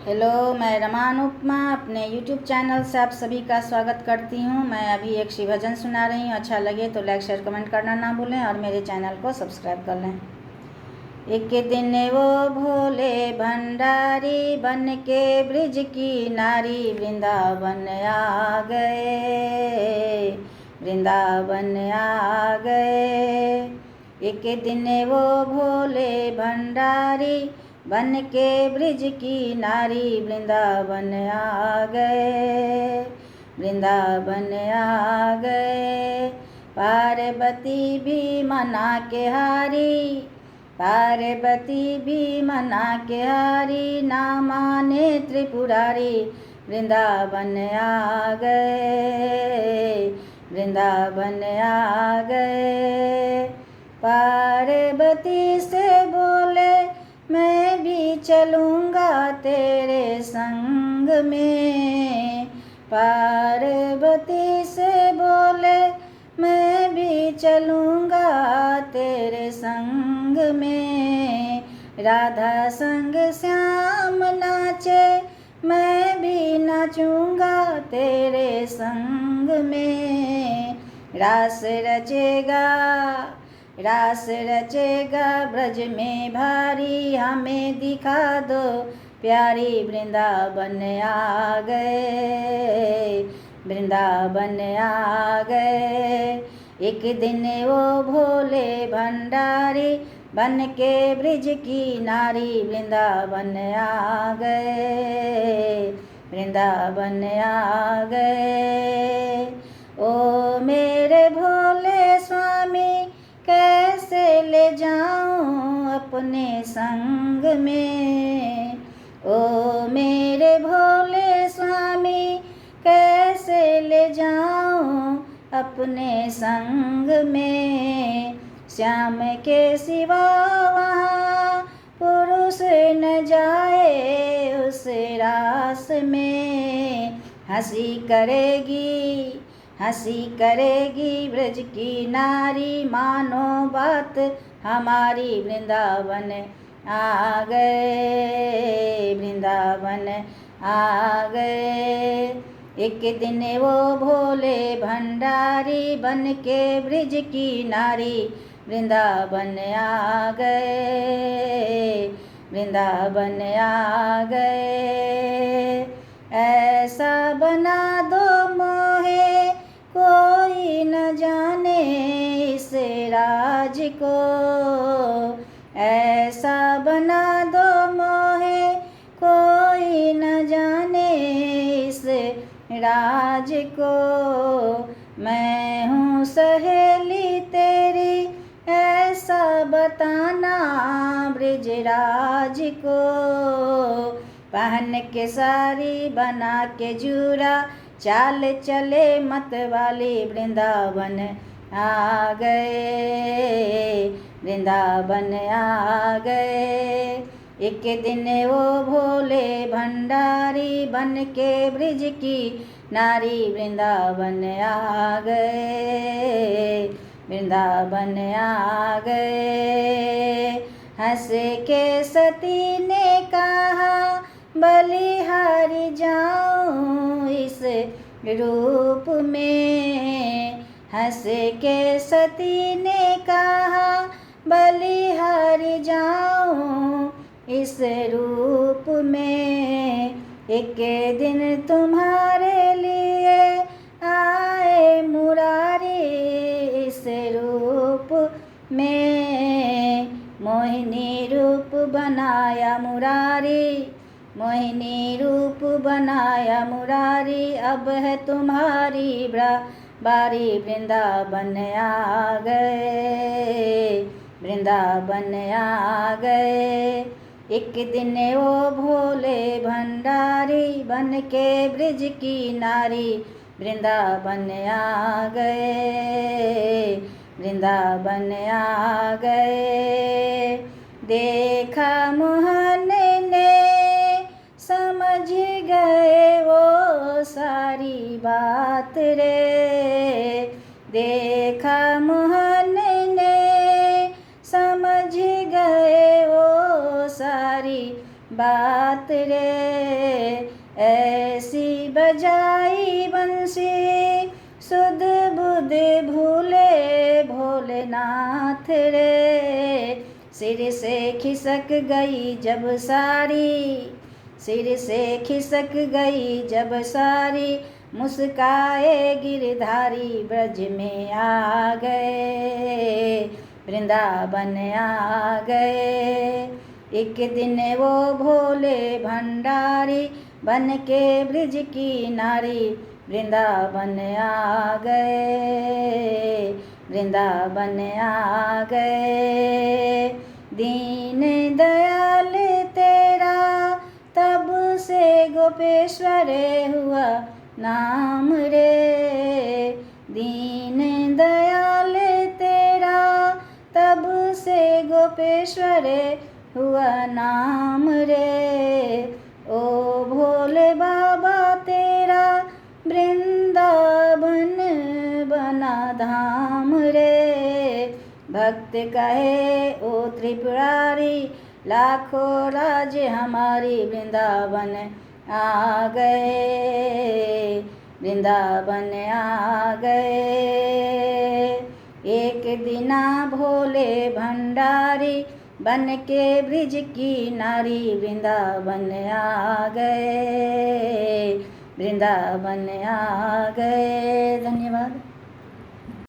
Hello, मैं रमान उपमा अपने YouTube channel से आप सभी का स्वागत करती हूँ। मैं अभी एक शिव भजन सुना रही हूँ। अच्छा लगे तो लाइक शेयर कमेंट करना ना भूलें और मेरे चैनल को सब्सक्राइब कर लें। एक दिन वो भोले भंडारी बन के ब्रिज की नारी वृंदावन आ गए, वृंदावन आ गए। एक दिन वो भोले भंडारी बन के ब्रिज की नारी वृंदावन आ गए, वृंदावन आ गए। पार्वती भी मना के हारी, पार्वती भी मना के हारी, ना माने त्रिपुरारी वृंदावन आ गए, वृंदावन आ गए। पार्वती से बोले मैं भी चलूँगा तेरे संग में, पार्वती से बोले मैं भी चलूँगा तेरे संग में। राधा संग श्याम नाचे मैं भी नाचूँगा तेरे संग में। रास रचेगा, रास रचेगा ब्रज में भारी, हमें दिखा दो प्यारी वृंदावन आ गए, वृंदावन आ गए। एक दिन वो भोले भंडारी बन के ब्रिज की नारी वृंदावन आ गए, वृंदावन आ गए। ओ मेरे भोले स्वामी कैसे ले जाऊं अपने संग में, ओ मेरे भोले स्वामी कैसे ले जाऊं अपने संग में। श्याम के सिवा वहाँ पुरुष न जाए उस रास में। हंसी करेगी, हंसी करेगी ब्रज की नारी, मानो बात हमारी वृंदावन आ गए, वृंदावन आ गए। एक दिन वो भोले भंडारी बन के ब्रिज की नारी वृंदावन आ गए, वृंदावन आ गए। ऐसा बना दो मोहे कोई न जाने इस राज को, ऐसा बना दो मोहे कोई न जाने इस राज को। मैं हूँ सहेली तेरी ऐसा बताना ब्रिजराज को। पहन के साड़ी बना के जूरा चाल चले मत वाली वृंदावन आ गए, वृंदावन आ गए। एक दिन वो भोले भंडारी बन के ब्रिज की नारी वृंदावन आ गए, वृंदावन आ गए। हंस के सती ने कहा बलिहारी जाऊं इस रूप में। हंस के सती ने कहा बलिहारी जाऊं इस रूप में। एक दिन तुम्हारे लिए आए मुरारी इस रूप में। मोहिनी रूप बनाया मुरारी, मोहिनी रूप बनाया मुरारी। अब है तुम्हारी बारी वृंदावन आ गए, वृंदावन आ गए। एक दिन वो भोले भंडारी बन के ब्रिज की नारी वृंदावन आ गए, वृंदावन आ गए। देखा मोहन ने समझ गए वो सारी बात रे। देखा मोहन ने समझ गए वो सारी बात रात रे, ऐसी बजाई बंसी सुध बुध भूले भोलेनाथ रे। सिर से खिसक गई जब सारी, सिर से खिसक गई जब सारी, मुस्काए गिरधारी ब्रज में आ गए, वृंदावन आ गए। एक दिन वो भोले भंडारी बन के ब्रज की नारी, वृंदावन आ गए, वृंदावन आ गए। दीन दयाल तेरा तब से गोपेश्वर हुआ नाम रे, दीन दयाल तेरा तब से गोपेश्वर हुआ नाम रे। ओ भोले बाबा तेरा वृंदावन बना धाम रे। भक्त कहे ओ त्रिपुरारी, लाखों राज्य हमारी, वृंदावन आ गए, वृंदावन आ गए। एक दिना भोले भंडारी बन के ब्रिज की नारी, वृंदावन आ गए, वृंदावन आ गए। धन्यवाद।